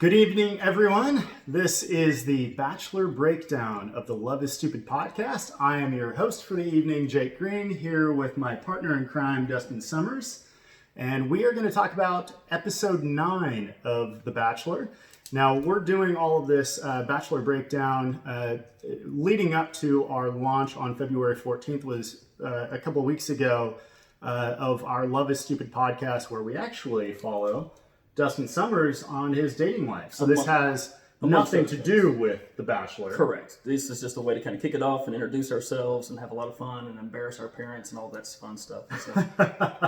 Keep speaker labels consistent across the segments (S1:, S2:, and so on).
S1: Good evening, everyone. This is the Bachelor Breakdown of the Love is Stupid podcast. I am your host for the evening, Jake Green, here with my partner in crime, Dustin Summers. And we are going to talk about episode 9 of The Bachelor. Now, we're doing all of this Bachelor Breakdown leading up to our launch on February 14th was a couple of weeks ago of our Love is Stupid podcast, where we actually follow Dustin Summers on his dating life. So this has nothing to do with The Bachelor.
S2: Correct. This is just a way to kind of kick it off and introduce ourselves and have a lot of fun and embarrass our parents and all that fun stuff. So,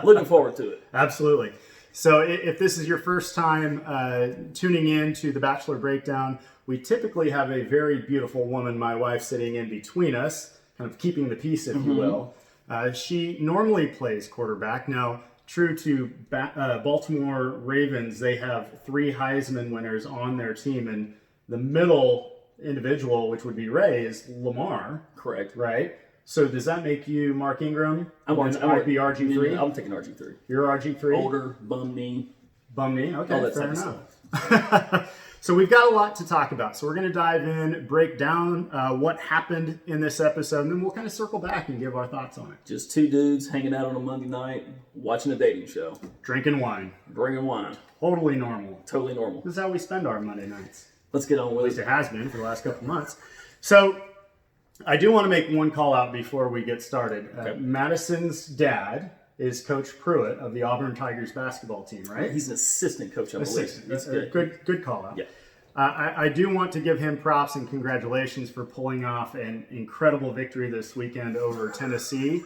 S2: looking forward to it.
S1: Absolutely. So if this is your first time tuning in to The Bachelor Breakdown, we typically have a very beautiful woman, my wife, sitting in between us, kind of keeping the peace, if you will. She normally plays quarterback. Now, true to Baltimore Ravens, they have 3 Heisman winners on their team, and the middle individual, which would be Ray, is Lamar.
S2: Correct.
S1: Right? So does that make you Mark Ingram?
S2: I'm
S1: be RG3?
S2: I'm taking RG3.
S1: You're RG3?
S2: Older, bum knee.
S1: Bum knee? Okay,
S2: all that
S1: fair
S2: stuff.
S1: enough. So we've got a lot to talk about. So we're going to dive in, break down what happened in this episode, and then we'll kind of circle back and give our thoughts on it.
S2: Just 2 dudes hanging out on a Monday night, watching a dating show.
S1: Drinking wine.
S2: Bringing wine.
S1: Totally normal.
S2: Totally normal.
S1: This is how we spend our Monday nights.
S2: Let's get on with
S1: At least it has been for the last couple of months. So I do want to make one call out before we get started.
S2: Okay.
S1: Madison's dad is Coach Pruitt of the Auburn Tigers basketball team, right?
S2: He's an assistant coach, I believe.
S1: Assistant.
S2: He's good.
S1: Good call out.
S2: Yeah.
S1: I do want to give him props and congratulations for pulling off an incredible victory this weekend over Tennessee,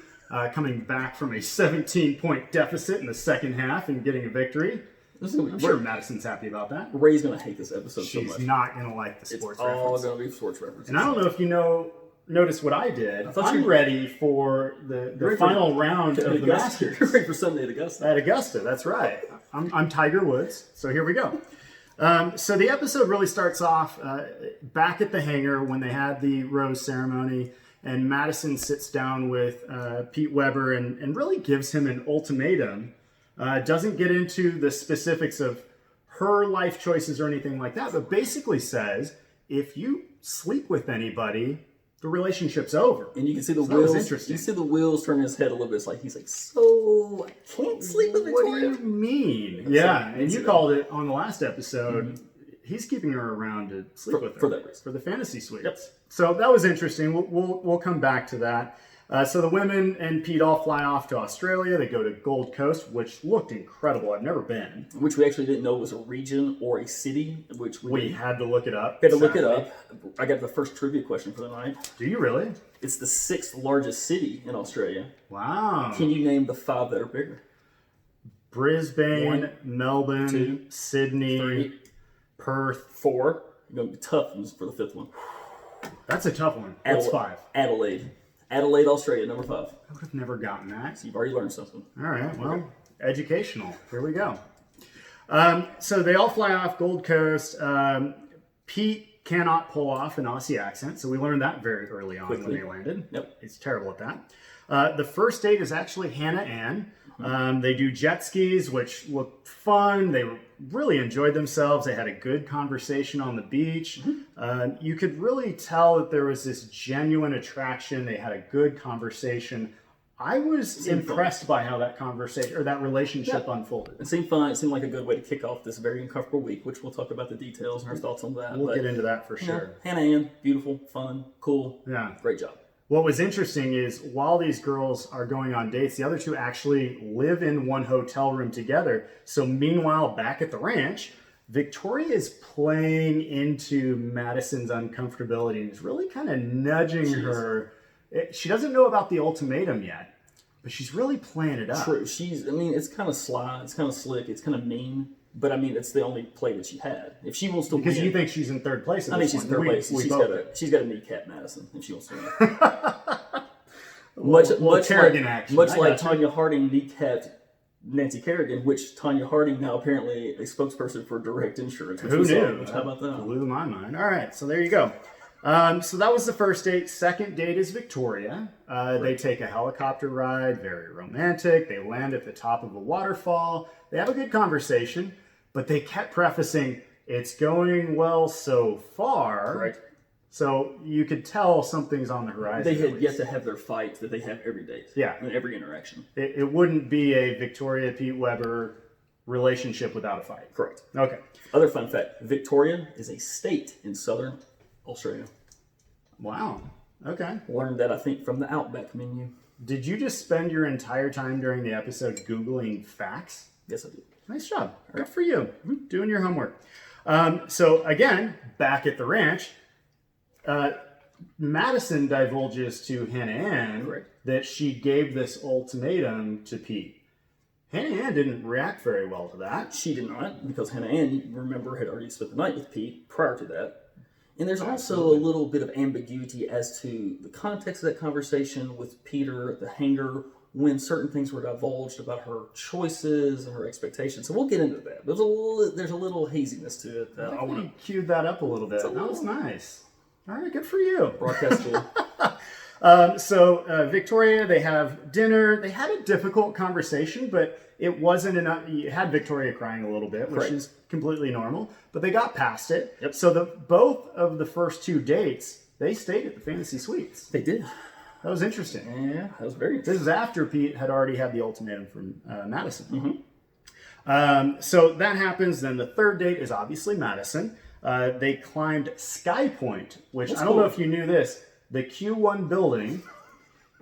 S1: coming back from a 17-point deficit in the second half and getting a victory. I'm sure Madison's happy about that.
S2: Ray's going to hate this episode so much.
S1: She's not going to like the sports reference.
S2: It's all going to be sports references.
S1: And I don't know if you notice what I did. I'm ready for the final round of the Masters.
S2: You're ready for Sunday at Augusta.
S1: At Augusta, that's right. I'm Tiger Woods, so here we go. So the episode really starts off back at the hangar when they had the rose ceremony, and Madison sits down with Pete Weber and really gives him an ultimatum. Doesn't get into the specifics of her life choices or anything like that, but basically says, if you sleep with anybody, the relationship's over.
S2: And you can see the
S1: wheels.
S2: wheels. You see the wheels turn his head a little bit. It's like he's like, so I can't sleep with Victoria.
S1: What do you mean? Yeah, and you called it on the last episode. Mm-hmm. He's keeping her around to sleep with her
S2: for that reason,
S1: for the fantasy suites.
S2: Yep.
S1: So that was interesting. We'll come back to that. So the women and Pete all fly off to Australia. They go to Gold Coast, which looked incredible. I've never been.
S2: Which we actually didn't know was a region or a city. Which we
S1: had to look it up.
S2: Had to look it up. I got the first trivia question for the night.
S1: Do you really?
S2: It's the 6th largest city in Australia.
S1: Wow.
S2: Can you name the 5 that are bigger?
S1: Brisbane,
S2: 1,
S1: Melbourne,
S2: 2,
S1: Sydney,
S2: 3,
S1: Perth.
S2: 4. You're going to be tough for the 5th one.
S1: That's a tough one. What's 5?
S2: Adelaide, Australia, number 5.
S1: I would have never gotten that.
S2: So you've already learned something.
S1: All right, well, educational. Here we go. So they all fly off Gold Coast. Pete cannot pull off an Aussie accent, so we learned that very early on when they landed.
S2: Yep.
S1: He's terrible at that. The first date is actually Hannah Ann. They do jet skis, which looked fun. They really enjoyed themselves. They had a good conversation on the beach. You could really tell that there was this genuine attraction. They had a good conversation. I was impressed by how that conversation or that relationship unfolded.
S2: It seemed fun. It seemed like a good way to kick off this very uncomfortable week, which we'll talk about the details and our thoughts on that.
S1: We'll get into that for sure.
S2: Hannah Ann, beautiful, fun, cool.
S1: Yeah.
S2: Great job.
S1: What was interesting is while these girls are going on dates, the other 2 actually live in one hotel room together. So meanwhile, back at the ranch, Victoria is playing into Madison's uncomfortability and is really kind of nudging her. She doesn't know about the ultimatum yet, but she's really playing it up.
S2: True. It's kind of sly, it's kind of slick, it's kind of mean. But it's the only play that she had. If she wants to win,
S1: because you think she's in third place.
S2: I think she's in third place. She's got a kneecap Madison if she wants to win. much like Tanya Harding kneecapped Nancy Kerrigan, which Tanya Harding now apparently a spokesperson for Direct Insurance.
S1: Who knew?
S2: How about that?
S1: Blew my mind. All right, so there you go. So that was the first date. Second date is Victoria. They take a helicopter ride, very romantic. They land at the top of a waterfall. They have a good conversation, but they kept prefacing, It's going well so far.
S2: Correct.
S1: So you could tell something's on the horizon.
S2: They had yet to have their fight that they have every day.
S1: Yeah.
S2: In every interaction.
S1: It wouldn't be a Victoria Pete Weber relationship without a fight.
S2: Correct.
S1: Okay.
S2: Other fun fact, Victoria is a state in southern Australia.
S1: Wow. Okay.
S2: Learned that, I think, from the Outback menu.
S1: Did you just spend your entire time during the episode Googling facts?
S2: Yes, I did.
S1: Nice job. Good for you. Doing your homework. So again, back at the ranch, Madison divulges to Hannah Ann that she gave this ultimatum to Pete. Hannah Ann didn't react very well to that.
S2: She did not, because Hannah Ann, remember, had already spent the night with Pete prior to that. And there's also a little bit of ambiguity as to the context of that conversation with Peter, the hangar, when certain things were divulged about her choices and her expectations. So we'll get into that. There's a little haziness to it.
S1: I want to cue that up a little bit. That was nice. All right, good for you.
S2: Broadcast tool.
S1: So Victoria, they have dinner. They had a difficult conversation, but it wasn't enough. You had Victoria crying a little bit, which is completely normal, but they got past it.
S2: Yep.
S1: So both of the first 2 dates, they stayed at the Fantasy Suites.
S2: They did.
S1: That was interesting.
S2: Yeah, that was very interesting.
S1: This is after Pete had already had the ultimatum from Madison. Mm-hmm. So that happens. Then the third date is obviously Madison. They climbed Sky Point, which I don't know if you knew this. The Q1 building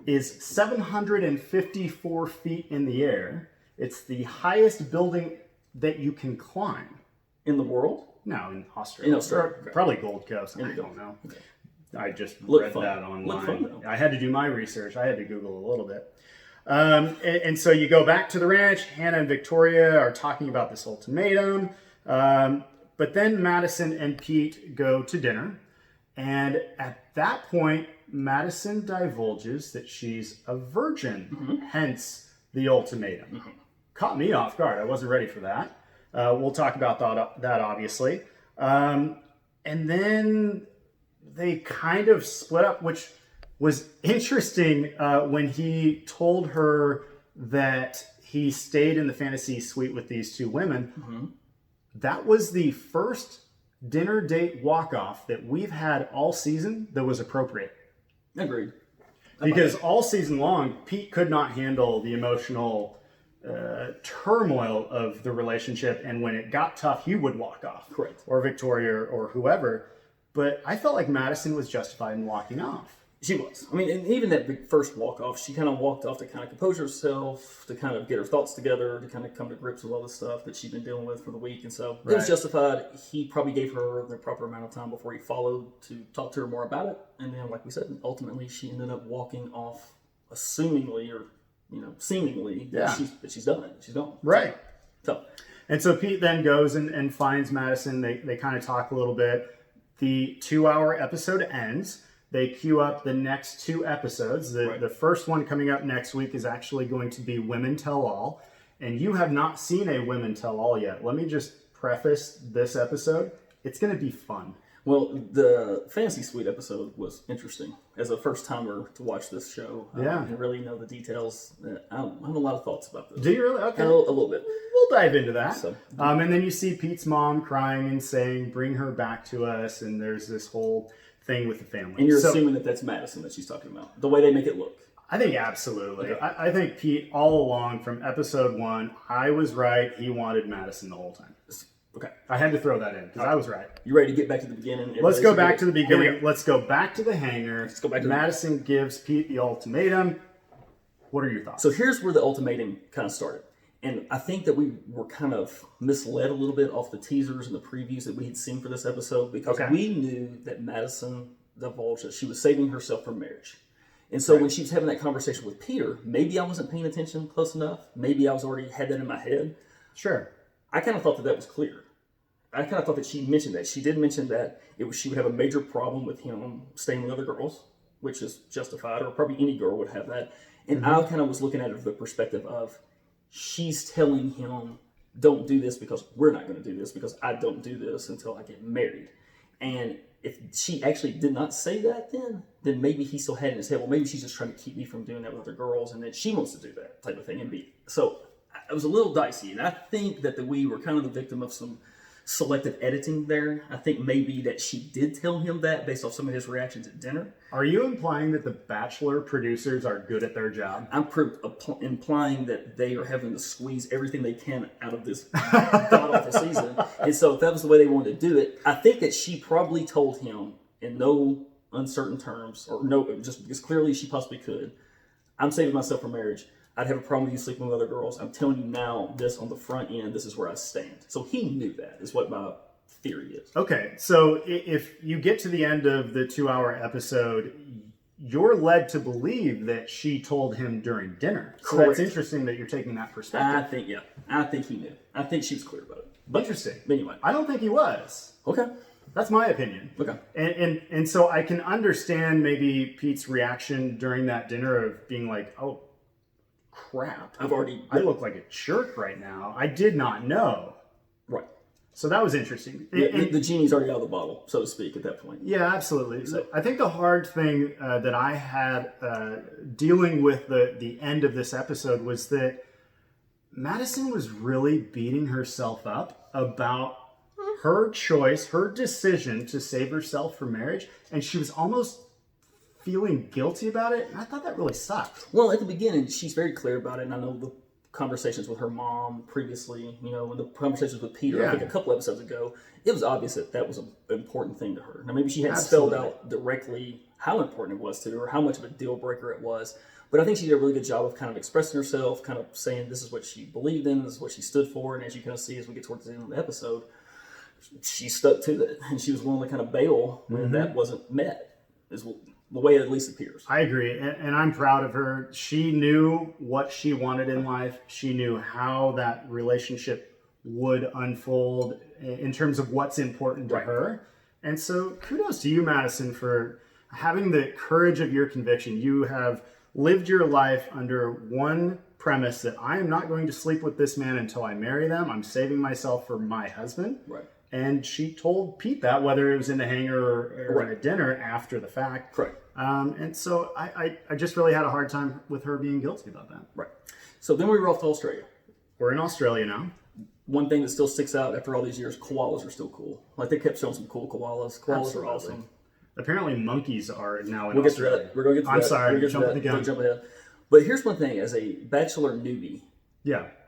S1: is 754 feet in the air. It's the highest building that you can climb.
S2: In the world?
S1: No, in Australia.
S2: In Australia.
S1: Probably Gold Coast. I don't know.
S2: Okay.
S1: I just read that online. I had to do my research. I had to Google a little bit. And so you go back to the ranch. Hannah and Victoria are talking about this ultimatum. But then Madison and Pete go to dinner. And at that point, Madison divulges that she's a virgin, hence the ultimatum. Caught me off guard. I wasn't ready for that. We'll talk about that obviously. And then they kind of split up, which was interesting when he told her that he stayed in the fantasy suite with these 2 women. That was the first dinner date walk-off that we've had all season that was appropriate.
S2: Agreed.
S1: Because all season long, Pete could not handle the emotional turmoil of the relationship, and when it got tough, he would walk off.
S2: Correct.
S1: Or Victoria or whoever. But I felt like Madison was justified in walking off.
S2: She was. I mean, and even that big first walk-off, she kind of walked off to kind of compose herself, to kind of get her thoughts together, to kind of come to grips with all the stuff that she'd been dealing with for the week. And so it was justified. He probably gave her the proper amount of time before he followed to talk to her more about it. And then, like we said, ultimately she ended up walking off, assumingly or seemingly that she's done. She's gone.
S1: Right.
S2: And
S1: so Pete then goes and finds Madison. They kind of talk a little bit. The 2-hour episode ends. They queue up the next 2 episodes. The first one coming up next week is actually going to be Women Tell All. And you have not seen a Women Tell All yet. Let me just preface this episode. It's going to be fun.
S2: Well, the Fantasy Suite episode was interesting. As a first-timer to watch this show, and really know the details, I have a lot of thoughts about this.
S1: Do you really? Okay.
S2: A little bit.
S1: We'll dive into that.
S2: So,
S1: and then you see Pete's mom crying and saying, bring her back to us, and there's this whole thing with the family.
S2: And you're assuming that that's Madison that she's talking about, the way they make it look.
S1: I think absolutely. Okay. I think Pete, all along from episode 1, I was right. He wanted Madison the whole time.
S2: Okay.
S1: I had to throw that in because I was right.
S2: You ready to get back to the beginning?
S1: Let's go back to the beginning. Let's go back to the hangar.
S2: Let's go back to
S1: Madison gives Pete the ultimatum. What are your thoughts?
S2: So here's where the ultimatum kind of started. And I think that we were kind of misled a little bit off the teasers and the previews that we had seen for this episode because we knew that Madison divulged that she was saving herself for marriage. And so when she was having that conversation with Peter, maybe I wasn't paying attention close enough. Maybe I was already had that in my head.
S1: Sure.
S2: I kind of thought that was clear. I kind of thought that she mentioned that. She did mention that she would have a major problem with him staying with other girls, which is justified, or probably any girl would have that. And I kind of was looking at it from the perspective of she's telling him, don't do this because we're not going to do this because I don't do this until I get married. And if she actually did not say that then maybe he still had it in his head, well, maybe she's just trying to keep me from doing that with other girls and then she wants to do that type of thing. And so it was a little dicey. And I think that we were kind of the victim of some selective editing there. I think maybe that she did tell him that based off some of his reactions at dinner.
S1: Are you implying that the Bachelor producers are good at their job?
S2: I'm implying that they are having to squeeze everything they can out of this god-awful season. And so if that was the way they wanted to do it, I think that she probably told him in no uncertain terms, or no, just as clearly as she possibly could, I'm saving myself for marriage. I'd have a problem with you sleeping with other girls. I'm telling you now, this on the front end, this is where I stand. So he knew that, is what my theory is.
S1: Okay, so if you get to the end of the 2-hour episode, you're led to believe that she told him during dinner. So
S2: Correct.
S1: that's interesting that you're taking that perspective.
S2: I think he knew. I think she was clear about it. But
S1: Interesting.
S2: Anyway.
S1: I don't think he was.
S2: Okay.
S1: That's my opinion.
S2: Okay.
S1: And so I can understand maybe Pete's reaction during that dinner of being like, oh, crap. I look like a jerk right now. I did not know.
S2: Right.
S1: So that was interesting.
S2: The genie's already out of the bottle, so to speak, at that point.
S1: Yeah, absolutely. So I think the hard thing that I had dealing with the end of this episode was that Madison was really beating herself up about her choice, her decision to save herself for marriage, and she was almost feeling guilty about it, and I thought that really sucked.
S2: Well, at the beginning, she's very clear about it, and I know the conversations with her mom previously, and the conversations with Peter, I think a couple episodes ago, it was obvious that was an important thing to her. Now, maybe she hadn't spelled out directly how important it was to her, or how much of a deal breaker it was, but I think she did a really good job of kind of expressing herself, kind of saying this is what she believed in, this is what she stood for, and as you kind of see as we get towards the end of the episode, she stuck to it, and she was willing to kind of bail when that wasn't met, is the way it at least appears.
S1: I agree, and I'm proud of her. She knew what she wanted in life. She knew how that relationship would unfold in terms of what's important to her. And so kudos to you, Madison, for having the courage of your conviction. You have lived your life under one premise that I am not going to sleep with this man until I marry them. I'm saving myself for my husband.
S2: Right.
S1: And she told Pete that, whether it was in the hangar or at a dinner after the fact.
S2: Correct.
S1: And so I just really had a hard time with her being guilty about that.
S2: Right. So then we were off to Australia.
S1: We're in Australia now.
S2: One thing that still sticks out after all these years, koalas are still cool. Like, they kept showing some cool koalas. Koalas are awesome.
S1: Apparently monkeys are now in
S2: We'll get
S1: Australia.
S2: to that. We're going to get to that.
S1: I'm sorry,
S2: we're
S1: jumping the gun.
S2: Jump ahead. But here's one thing. As a Bachelor newbie,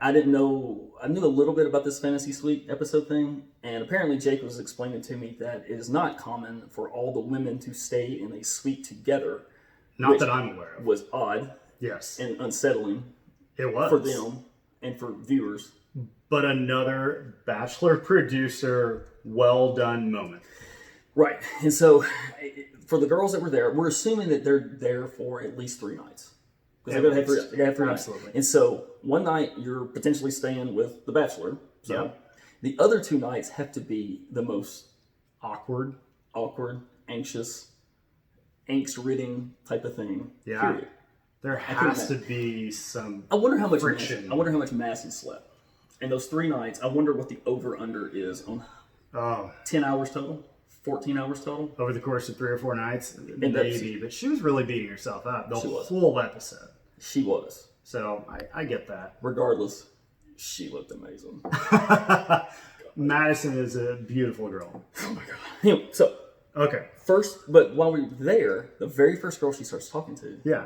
S2: I didn't know. I knew a little bit about this fantasy suite episode thing, and apparently Jake was explaining to me that it is not common for all the women to stay in a suite together.
S1: Not that I'm aware of.
S2: Was odd.
S1: Yes.
S2: And unsettling.
S1: It was.
S2: For them and for viewers.
S1: But another Bachelor producer, well done moment.
S2: Right. And so for the girls that were there, we're assuming that they're there for at least 3 nights. Because they're going to have 3 nights.
S1: Absolutely.
S2: And so one night you're potentially staying with the Bachelor. So the other 2 nights have to be the most
S1: awkward,
S2: anxious, angst-ridden type of thing.
S1: Yeah.
S2: Period.
S1: There has to be some
S2: I wonder how much
S1: friction.
S2: I wonder how much Madison slept. In those 3 nights, I wonder what the over-under is on 10 hours total, 14 hours total.
S1: Over the course of 3 or 4 nights, maybe. But she was really beating herself up the whole episode.
S2: She was.
S1: So I get that.
S2: Regardless, she looked amazing.
S1: Madison is a beautiful girl.
S2: Oh my God. Anyway, so.
S1: Okay.
S2: But while we were there, the very first girl she starts talking to.
S1: Yeah.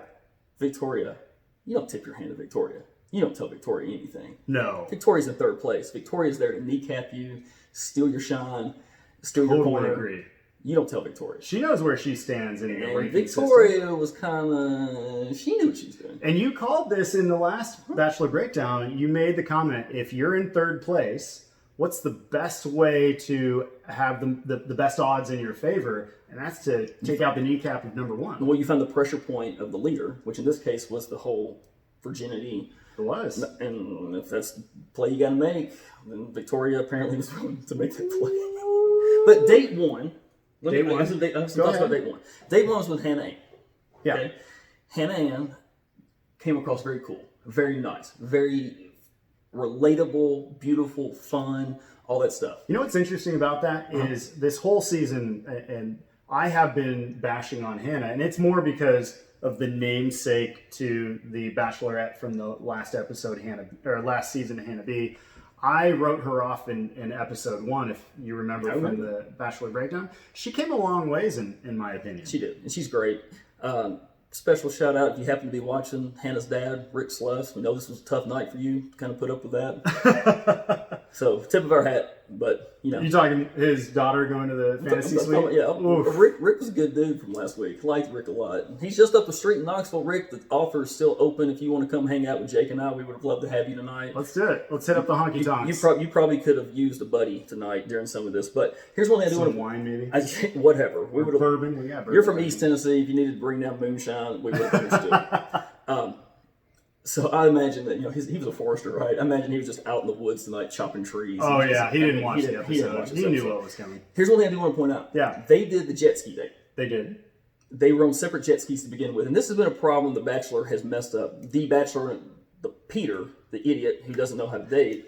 S2: Victoria. You don't tip your hand to Victoria. You don't tell Victoria anything.
S1: No.
S2: Victoria's in 3rd place. Victoria's there to kneecap you, steal your shine, steal your corner.
S1: Agree.
S2: You don't tell Victoria.
S1: She knows where she stands in the ranking
S2: Victoria
S1: system.
S2: was kind of... She knew what she was doing.
S1: And you called this in the last Bachelor Breakdown. You made the comment, if you're in 3rd place, what's the best way to have the best odds in your favor? And that's to take out the kneecap of number 1.
S2: Well, you found the pressure point of the leader, which in this case was the whole virginity.
S1: It was.
S2: And if that's the play you got to make, then Victoria apparently was willing to make that play. But date 1... I have some thoughts about date 1. Date 1 was with Hannah Ann.
S1: Yeah.
S2: Okay? Hannah Ann came across very cool, very nice, very relatable, beautiful, fun, all that stuff.
S1: You know what's interesting about that is this whole season, and I have been bashing on Hannah, and it's more because of the namesake to the Bachelorette from the last episode, last season, Hannah B. I wrote her off in episode 1, if you remember from the Bachelor Breakdown. She came a long ways, in my opinion.
S2: She did, and she's great. Special shout out if you happen to be watching Hannah's dad, Rick Sluss. We know this was a tough night for you to kind of put up with that. So, tip of our hat, but you know.
S1: You talking his daughter going to the fantasy suite?
S2: Yeah. Rick was a good dude from last week. Liked Rick a lot. He's just up the street in Knoxville. Rick, the offer is still open. If you want to come hang out with Jake and I, we would have loved to have you tonight.
S1: Let's do it. Let's hit up the honky tonks.
S2: You probably could have used a buddy tonight during some of this, but here's one thing I do want to
S1: wine, maybe.
S2: Whatever. We would have
S1: bourbon. We got bourbon.
S2: You're from East Tennessee. If you needed to bring down moonshine, we would have understood. So I imagine that he was a forester, right? I imagine he was just out in the woods tonight chopping trees.
S1: Oh yeah, he didn't watch the episode.
S2: He
S1: knew what was coming.
S2: Here's one thing I do want to point out.
S1: Yeah,
S2: they did the jet ski date.
S1: They did.
S2: They were on separate jet skis to begin with, and this has been a problem The Bachelor has messed up. The Bachelor, Peter, the idiot who doesn't know how to date,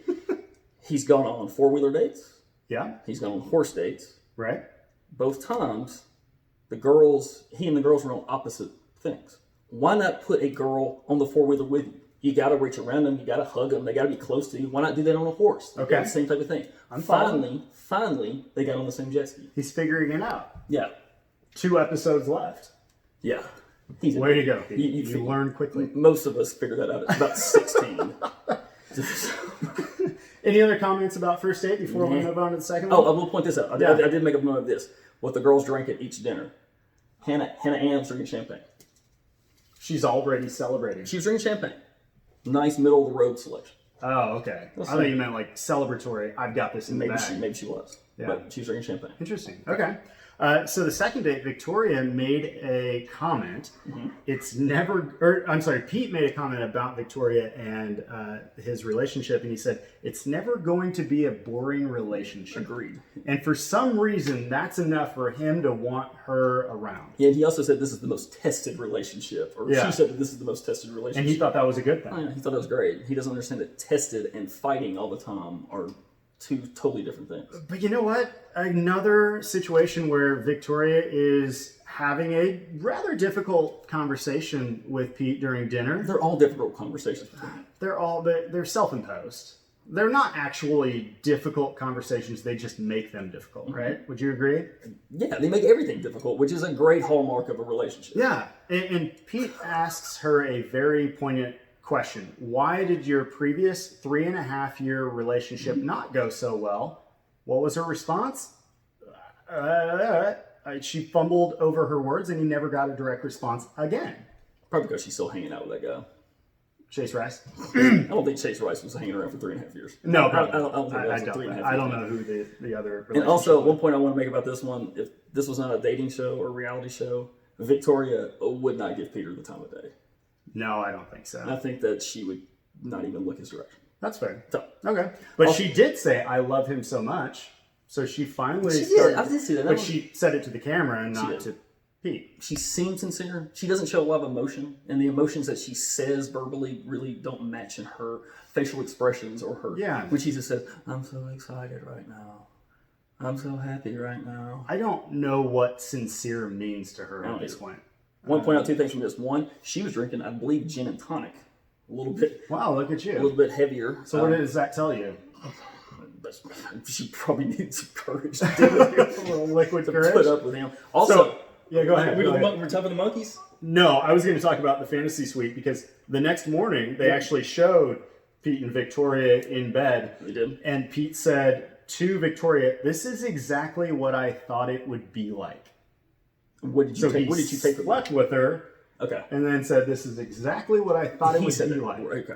S2: he's gone on 4-wheeler dates.
S1: Yeah,
S2: he's gone on horse dates.
S1: Right.
S2: Both times, he and the girls were on opposite things. Why not put a girl on the 4-wheeler with you? You got to reach around them. You got to hug them. They got to be close to you. Why not do that on a horse? Okay. The same type of thing. Finally, they got on the same jet ski.
S1: He's figuring it out.
S2: Yeah.
S1: 2 episodes left.
S2: Yeah.
S1: Way to go. You learn quickly.
S2: Most of us figured that out at about 16.
S1: Any other comments about first date before we move on to the second one?
S2: Oh, I will point this out. I did make a note of this. What the girls drank at each dinner. Hannah Ann's drinking champagne.
S1: She's already celebrating.
S2: She was drinking champagne. Nice middle of the road selection.
S1: Oh, okay. I thought you meant like celebratory. I've got this in the bag.
S2: Maybe she was. Yeah. But she was drinking champagne.
S1: Interesting. Okay. So the second date, Victoria made a comment. Mm-hmm. Pete made a comment about Victoria and his relationship, and he said, it's never going to be a boring relationship.
S2: Agreed.
S1: And for some reason, that's enough for him to want her around.
S2: Yeah, and he also said this is the most tested relationship. Or she said that this is the most tested relationship.
S1: And he thought that was a good thing.
S2: Oh, yeah, he thought that was great. He doesn't understand that tested and fighting all the time are 2 totally different things.
S1: But you know what? Another situation where Victoria is having a rather difficult conversation with Pete during dinner.
S2: They're all difficult conversations between them.
S1: They're self-imposed. They're not actually difficult conversations. They just make them difficult, right? Would you agree?
S2: Yeah, they make everything difficult, which is a great hallmark of a relationship.
S1: Yeah, and Pete asks her a very poignant question. Why did your previous 3.5-year relationship not go so well? What was her response? She fumbled over her words, and he never got a direct response again.
S2: Probably because she's still hanging out with that guy.
S1: Chase Rice?
S2: I don't think Chase Rice was hanging around for 3.5 years.
S1: No,
S2: I don't think that was 3.5 years.
S1: I don't know who the other.
S2: And also, one point I want to make about this one: if this was not a dating show or a reality show, Victoria would not give Peter the time of day.
S1: No, I don't think so.
S2: I think that she would not even look his direction.
S1: That's fair.
S2: So,
S1: okay. But she did say, I love him so much. So she finally
S2: started. I did see that.
S1: But she said it to the camera and not to Pete.
S2: She seems sincere. She doesn't show a lot of emotion. And the emotions that she says verbally really don't match in her facial expressions or her.
S1: Yeah.
S2: When she just says, I'm so excited right now. I'm so happy right now.
S1: I don't know what sincere means to her at this point.
S2: I want to point out 2 things from this. One, she was drinking, I believe, gin and tonic. A little bit.
S1: Wow, look at you.
S2: A little bit heavier.
S1: So what does that tell you?
S2: She probably needs some courage to do it.
S1: A little liquid courage.
S2: Put up with him. Also,
S1: go ahead.
S2: We're talking the monkeys?
S1: No, I was going to talk about the fantasy suite because the next morning they actually showed Pete and Victoria in bed.
S2: They did.
S1: And Pete said to Victoria, this is exactly what I thought it would be like.
S2: What did you take? What did you take?
S1: Slept with her.
S2: Okay.
S1: And then said, this is exactly what I thought it would be like.
S2: Okay.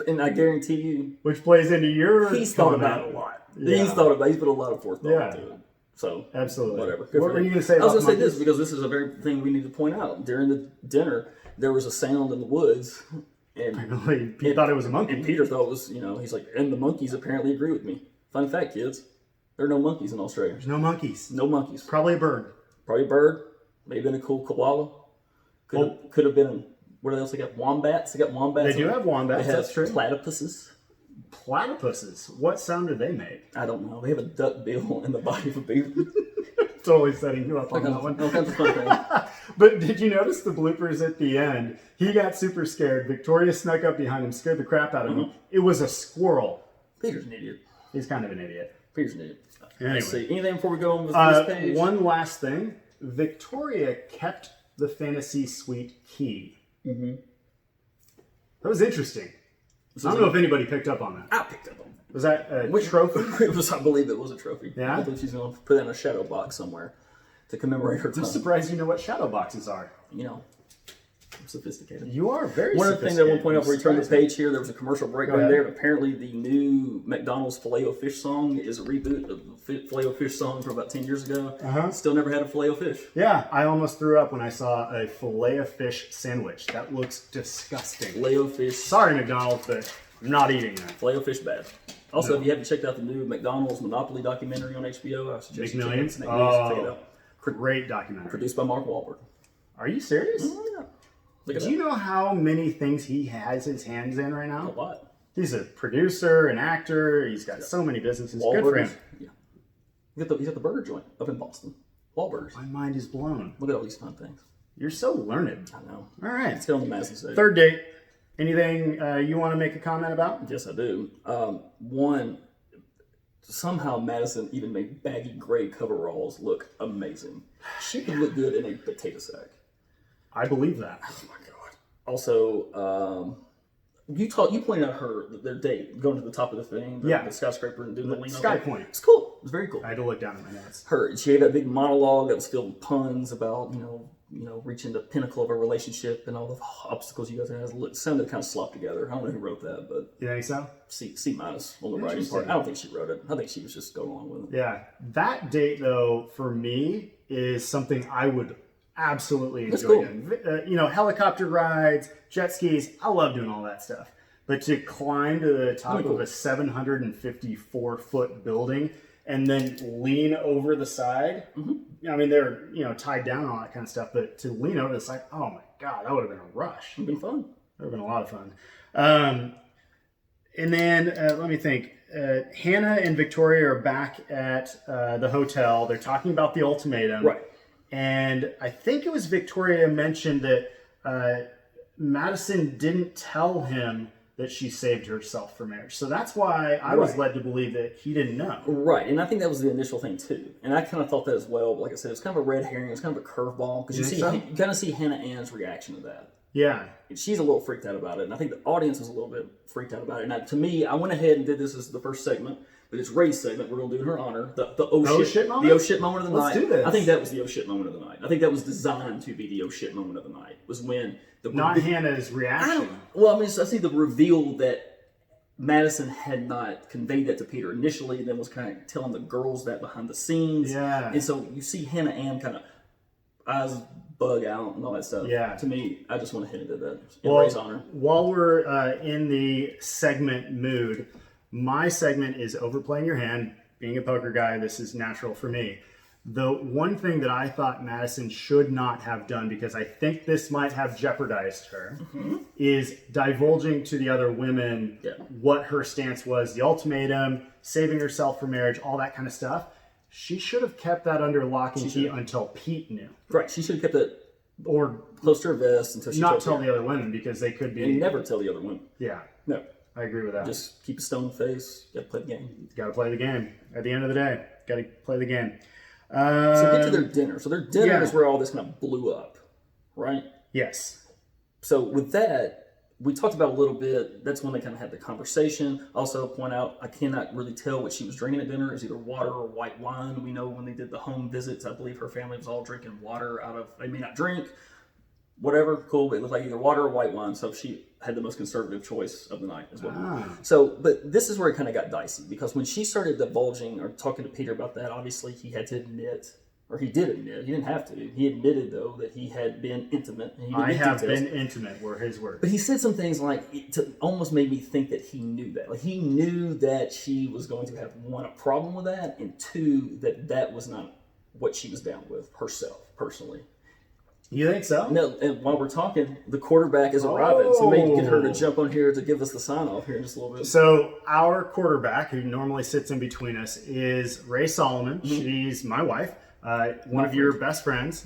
S2: And I guarantee you,
S1: which plays into your.
S2: He's thought about it a lot. Yeah. He's put a lot of forethought into it. So
S1: absolutely,
S2: whatever.
S1: What were you going to say?
S2: I was going to say this because this is a very thing we need to point out. During the dinner, there was a sound in the woods, and
S1: Pete thought it was a monkey.
S2: And Peter thought it was, he's like, and the monkeys apparently agree with me. Fun fact, kids, there are no monkeys in Australia.
S1: There's no monkeys.
S2: No monkeys.
S1: Probably a bird.
S2: Maybe been a cool koala. Could have been. What else they got? Wombats. They got wombats.
S1: They do have wombats. That's true.
S2: Platypuses.
S1: Platypuses. What sound do they make?
S2: I don't know. They have a duck bill in the body of a beaver.
S1: Totally setting you up on that one.
S2: All kinds of fun things.
S1: But did you notice the bloopers at the end? He got super scared. Victoria snuck up behind him, scared the crap out of him. It was a squirrel
S2: Peter's an idiot.
S1: He's kind of an idiot.
S2: Peter's an idiot.
S1: Anyway.
S2: Let's see. Anything before we go on with this page?
S1: One last thing. Victoria kept the fantasy suite key.
S2: Mm-hmm.
S1: That was interesting. I don't know if anybody picked up on that.
S2: I picked up on it.
S1: Was that a trophy?
S2: It was, I believe it was a trophy.
S1: Yeah?
S2: I believe she's going to put that in a shadow box somewhere to commemorate her time.
S1: I'm surprised you know what shadow boxes are.
S2: You know, I'm sophisticated.
S1: You are very
S2: One of the things I want to point out before we turn the page here, there was a commercial break right there. And apparently the new McDonald's Filet-O-Fish song is a reboot of the Filet-O-Fish song from about 10 years ago. Still never had a Filet-O-Fish.
S1: Yeah, I almost threw up when I saw a Filet-O-Fish sandwich. That looks disgusting.
S2: Filet-O-Fish.
S1: Sorry, McDonald's, but I'm not eating that.
S2: Filet-O-Fish bad. Also, if you haven't checked out the new McDonald's Monopoly documentary on HBO, I suggest you check it out.
S1: Great documentary.
S2: Produced by Mark Wahlberg.
S1: Are you serious?
S2: Yeah.
S1: Do you know how many things he has his hands in right now?
S2: A lot.
S1: He's a producer, an actor. He's got so many businesses. Good for him.
S2: Yeah. He's at the burger joint up in Boston. Wahlburgers.
S1: My mind is blown.
S2: Look at all these fun things.
S1: You're so learned.
S2: I know.
S1: All right.
S2: Let's get on the Madison stage.
S1: Third date. Anything you want to make a comment about?
S2: Yes, I do. One, somehow Madison even made baggy gray coveralls look amazing. She could look good in a potato sack.
S1: I believe that.
S2: Oh my god. Also, you pointed out their date going to the top of the thing, the skyscraper and doing the lean
S1: Sky Point.
S2: It's cool. It's very cool.
S1: I had to look down at my notes.
S2: She gave that big monologue that was filled with puns about reaching the pinnacle of a relationship and all the obstacles you guys have. It sounded kind of slopped together. I don't know who wrote that, but
S1: you think so?
S2: C minus on the writing part. I don't think she wrote it. I think she was just going along with it.
S1: Yeah, that date though for me is something I would absolutely enjoy doing. Helicopter rides, jet skis. I love doing all that stuff. But to climb to the top of a 754-foot building and then lean over the side. Mm-hmm. I mean, they're tied down and all that kind of stuff. But to lean over the side, oh my god, that would have been a rush.
S2: It would have been fun.
S1: That would have been a lot of fun. And then let me think. Hannah and Victoria are back at the hotel. They're talking about the ultimatum.
S2: Right.
S1: And I think it was Victoria mentioned that Madison didn't tell him that she saved herself for marriage. So that's why I was led to believe that he didn't know.
S2: Right, and I think that was the initial thing too. And I kind of thought that as well. But like I said, it's kind of a red herring. It's kind of a curveball because you kind of see Hannah Ann's reaction to that.
S1: Yeah.
S2: She's a little freaked out about it, and I think the audience was a little bit freaked out about it. And to me, I went ahead and did this as the first segment, but it's Ray's segment. We're going to do in her honor. The oh shit moment? The oh shit moment of the night.
S1: Let's do this.
S2: I think that was the oh shit moment of the night. I think that was designed to be the oh shit moment of the night. Was when
S1: not Hannah's reaction.
S2: I see the reveal that Madison had not conveyed that to Peter initially, and then was kind of telling the girls that behind the scenes.
S1: Yeah.
S2: And so you see Hannah Ann kind of eyes bug out and all that stuff.
S1: Yeah.
S2: To me, I just went ahead and did that in Ray's honor.
S1: While we're in the segment mood, my segment is overplaying your hand. Being a poker guy, this is natural for me. The one thing that I thought Madison should not have done, because I think this might have jeopardized her, is divulging to the other women what her stance was, the ultimatum, saving herself for marriage, all that kind of stuff. She should have kept that under lock and key until Pete knew.
S2: Right, she should have kept it close to her vest until she
S1: not tell the other women, because they could be...
S2: And never tell the other women.
S1: Yeah.
S2: No.
S1: I agree with that.
S2: Just keep a stone face. Got to play the game.
S1: Got to play the game. At the end of the day, got to play the game.
S2: So get to their dinner. So their dinner is where all this kind of blew up, right?
S1: Yes.
S2: So with that, we talked about a little bit. That's when they kind of had the conversation. Also point out, I cannot really tell what she was drinking at dinner. It's either water or white wine. We know when they did the home visits, I believe her family was all drinking water they may not drink. Whatever, cool. It looked like either water or white wine. So she had the most conservative choice of the night as well. So, but this is where it kind of got dicey, because when she started divulging or talking to Peter about that, obviously he had to admit, or he did admit, he didn't have to. He admitted though that he had been intimate. And
S1: I have been intimate were his words.
S2: But he said some things like, almost made me think that he knew that. Like he knew that she was going to have, one, a problem with that, and two, that was not what she was down with herself, personally.
S1: You think so?
S2: No, and while we're talking, the quarterback is arriving. So maybe get her to jump on here to give us the sign off here in just a little bit.
S1: So our quarterback, who normally sits in between us, is Ray Solomon. She's my wife, one of your best friends.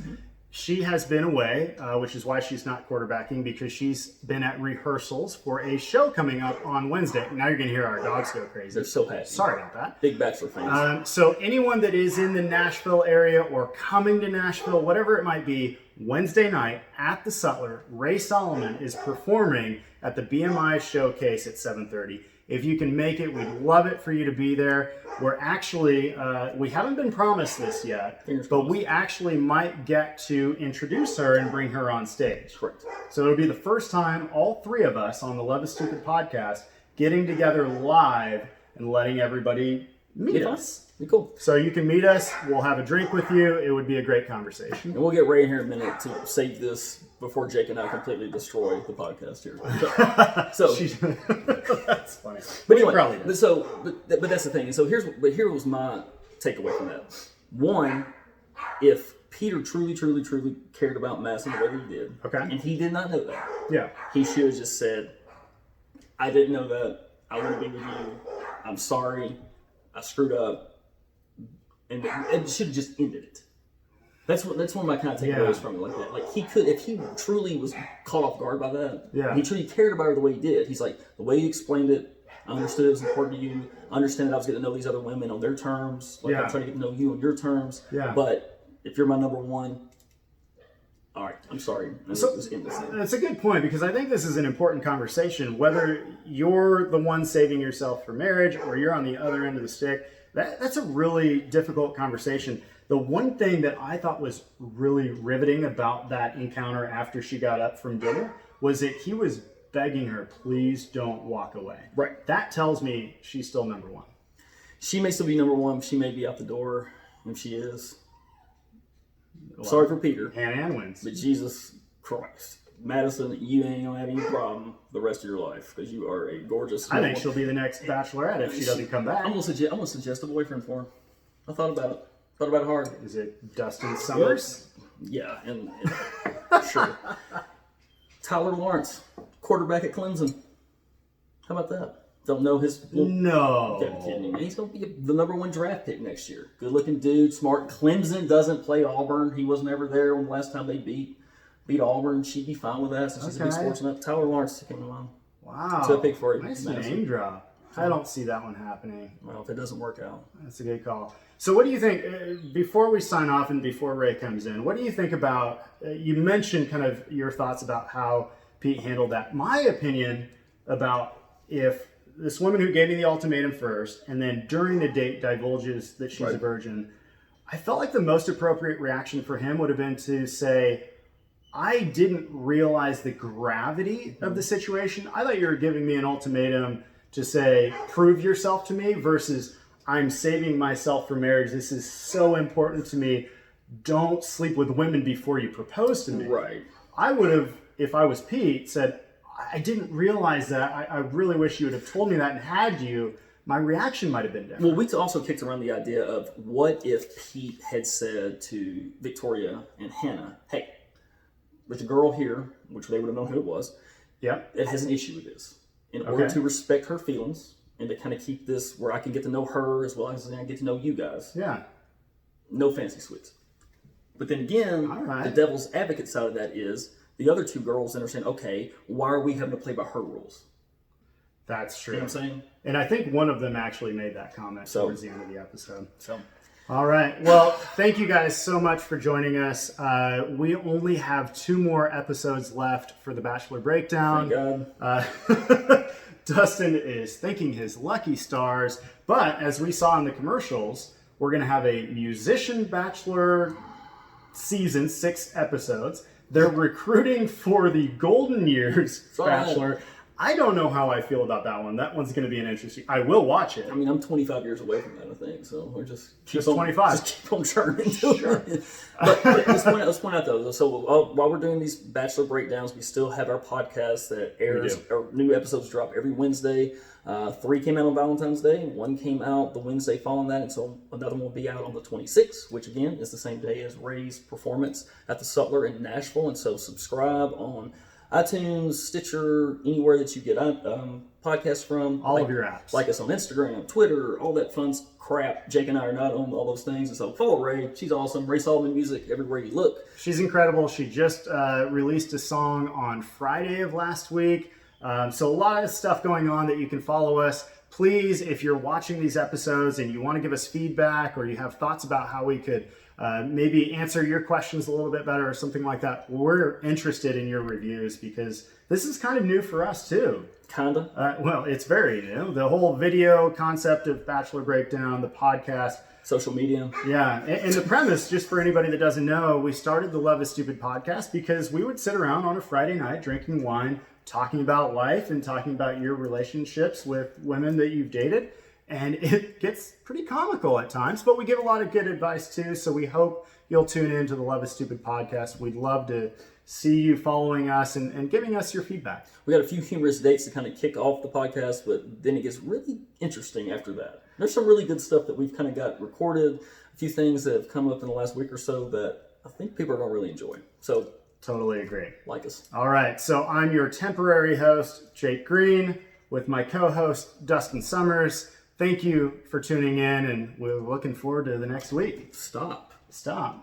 S1: She has been away, which is why she's not quarterbacking, because she's been at rehearsals for a show coming up on Wednesday. Now you're going to hear our dogs go crazy.
S2: They're so happy.
S1: Sorry about that.
S2: Big Bachelor fans.
S1: So anyone that is in the Nashville area or coming to Nashville, whatever it might be, Wednesday night at the Sutler, Ray Solomon is performing at the BMI Showcase at 7:30. If you can make it, we'd love it for you to be there. We're actually, we haven't been promised this yet, but we actually might get to introduce her and bring her on stage.
S2: Correct.
S1: So it'll be the first time all three of us on the Love is Stupid podcast getting together live and letting everybody meet us.
S2: Be cool.
S1: So you can meet us. We'll have a drink with you. It would be a great conversation.
S2: And we'll get Ray in here in a minute to save this before Jake and I completely destroy the podcast here. So
S1: that's funny.
S2: But anyway, but that's the thing. And so here was my takeaway from that. One, if Peter truly cared about Madison the way he did, and he did not know that, he should have just said, "I didn't know that. I want to be with you. I'm sorry. I screwed up." And it should have just ended it. That's one of my kind of takeaways from it, like that. Like he could, if he truly was caught off guard by that, and he truly cared about her the way he did. He's like, the way you explained it, I understood it was important to you. I understand that I was getting to know these other women on their terms. Like I'm trying to get to know you on your terms. But if you're my number one, all right, I'm sorry.
S1: So, that's a good point, because I think this is an important conversation. Whether you're the one saving yourself for marriage or you're on the other end of the stick, that's a really difficult conversation. The one thing that I thought was really riveting about that encounter after she got up from dinner was that he was begging her, please don't walk away.
S2: Right.
S1: That tells me she's still number one.
S2: She may still be number one. She may be out the door. If she is,
S1: Well,
S2: sorry for Peter.
S1: Hannah Ann wins.
S2: But Jesus Christ. Madison, you ain't gonna have any problem the rest of your life because you are a gorgeous.
S1: I think she'll be the next Bachelorette if she doesn't come back.
S2: I'm gonna suggest a boyfriend for her. I thought about it. Thought about it hard.
S1: Is it Dustin Summers?
S2: Yeah, and sure. Tyler Lawrence, quarterback at Clemson. How about that? Don't know his.
S1: No.
S2: You gotta be kidding me. He's gonna be the number one draft pick next year. Good looking dude, smart. Clemson doesn't play Auburn. He wasn't ever there when the last time they beat Auburn. She'd be fine with that since she's a big sports nut. Tyler Lawrence came along.
S1: Wow.
S2: So pick for it.
S1: Nice name drop. I don't see that one happening.
S2: Well, if it doesn't work out.
S1: That's a good call. So what do you think, before we sign off and before Ray comes in, what do you think about, you mentioned kind of your thoughts about how Pete handled that. My opinion about if this woman who gave me the ultimatum first and then during the date divulges that she's a virgin, I felt like the most appropriate reaction for him would have been to say, I didn't realize the gravity of the situation. I thought you were giving me an ultimatum to say, prove yourself to me, versus I'm saving myself for marriage. This is so important to me. Don't sleep with women before you propose to me.
S2: Right.
S1: I would have, if I was Pete, said, I didn't realize that. I really wish you would have told me that, and had you, my reaction might have been different.
S2: Well, we also kicked around the idea of what if Pete had said to Victoria and Hannah, hey, there's a girl here, which they would have known who it was, that has an issue with this. In order to respect her feelings and to kind of keep this where I can get to know her as well as I get to know you guys.
S1: Yeah.
S2: No fancy suites. But then again, the devil's advocate side of that is the other two girls then are saying, okay, why are we having to play by her rules?
S1: That's true.
S2: You know what I'm saying?
S1: And I think one of them actually made that comment towards the end of the episode.
S2: So,
S1: all right. Well, thank you guys so much for joining us. We only have 2 more episodes left for the Bachelor Breakdown.
S2: Thank God.
S1: Dustin is thanking his lucky stars. But as we saw in the commercials, we're going to have a musician Bachelor season, 6 episodes. They're recruiting for the Golden Years Bachelor. I don't know how I feel about that one. That one's going to be an interesting. I will watch it.
S2: I mean, I'm 25 years away from that, I think. So we're just
S1: 25.
S2: Just keep on churning. Sure. But let's point out though. So while we're doing these Bachelor breakdowns, we still have our podcast that airs. Our new episodes drop every Wednesday. 3 came out on Valentine's Day. 1 came out the Wednesday following that, and so another one will be out on the 26th, which again is the same day as Ray's performance at the Sutler in Nashville. And so subscribe on iTunes, Stitcher, anywhere that you get podcasts from.
S1: All of your apps.
S2: Like us on Instagram, Twitter, all that fun crap. Jake and I are not on all those things. And so follow Ray. She's awesome. Ray Solomon Music everywhere you look.
S1: She's incredible. She just released a song on Friday of last week. So a lot of stuff going on that you can follow us. Please, if you're watching these episodes and you want to give us feedback or you have thoughts about how we could maybe answer your questions a little bit better or something like that, we're interested in your reviews because this is kind of new for us too.
S2: Kinda.
S1: Well, it's very new. The whole video concept of Bachelor Breakdown, the podcast.
S2: Social media.
S1: Yeah. And the premise, just for anybody that doesn't know, we started the Love is Stupid podcast because we would sit around on a Friday night drinking wine, talking about life and talking about your relationships with women that you've dated. And it gets pretty comical at times, but we give a lot of good advice too. So we hope you'll tune in to the Love is Stupid podcast. We'd love to see you following us and giving us your feedback.
S2: We got a few humorous dates to kind of kick off the podcast, but then it gets really interesting after that. There's some really good stuff that we've kind of got recorded, a few things that have come up in the last week or so that I think people are going to really enjoy. So
S1: totally agree.
S2: Like us.
S1: All right. So I'm your temporary host, Jake Green, with my co-host, Dustin Summers. Thank you for tuning in, and we're looking forward to the next week.
S2: Stop.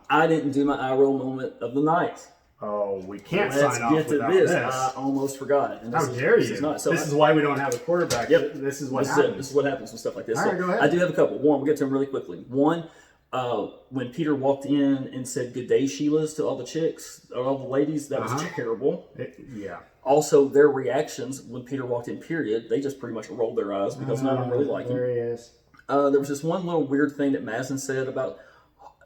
S1: I
S2: didn't do my eye roll moment of the night.
S1: Oh, we can't
S2: Let's
S1: sign off
S2: get to
S1: without
S2: this.
S1: this.
S2: I almost forgot. And
S1: How dare you? This is why we don't have a quarterback.
S2: Yep.
S1: This is what happens.
S2: This is what happens with stuff like this.
S1: All right, go ahead.
S2: I do have a couple. One, we'll get to them really quickly. One, when Peter walked in and said "Good day, Sheilas" to all the chicks, or all the ladies, that was terrible.
S1: Yeah.
S2: Also, their reactions when Peter walked in, period, they just pretty much rolled their eyes because none of them really like him.
S1: There he is.
S2: There was this one little weird thing that Mazin said about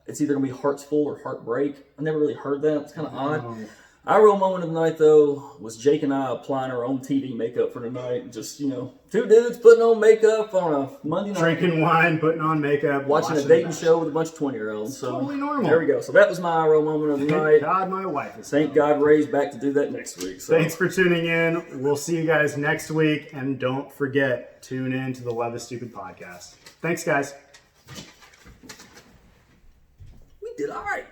S2: it's either going to be hearts full or heartbreak. I never really heard that. It's kind of odd. Our real moment of the night, though, was Jake and I applying our own TV makeup for the night. Just, two dudes putting on makeup on a Monday night.
S1: Drinking wine, putting on makeup.
S2: Watching a dating show with a bunch of 20-year-olds. So
S1: totally normal.
S2: There we go. So that was my real moment of the night.
S1: Thank God my wife is
S2: Thank God Ray's back to do that next week. So.
S1: Thanks for tuning in. We'll see you guys next week. And don't forget, tune in to the Love is Stupid podcast. Thanks, guys.
S2: We did all right.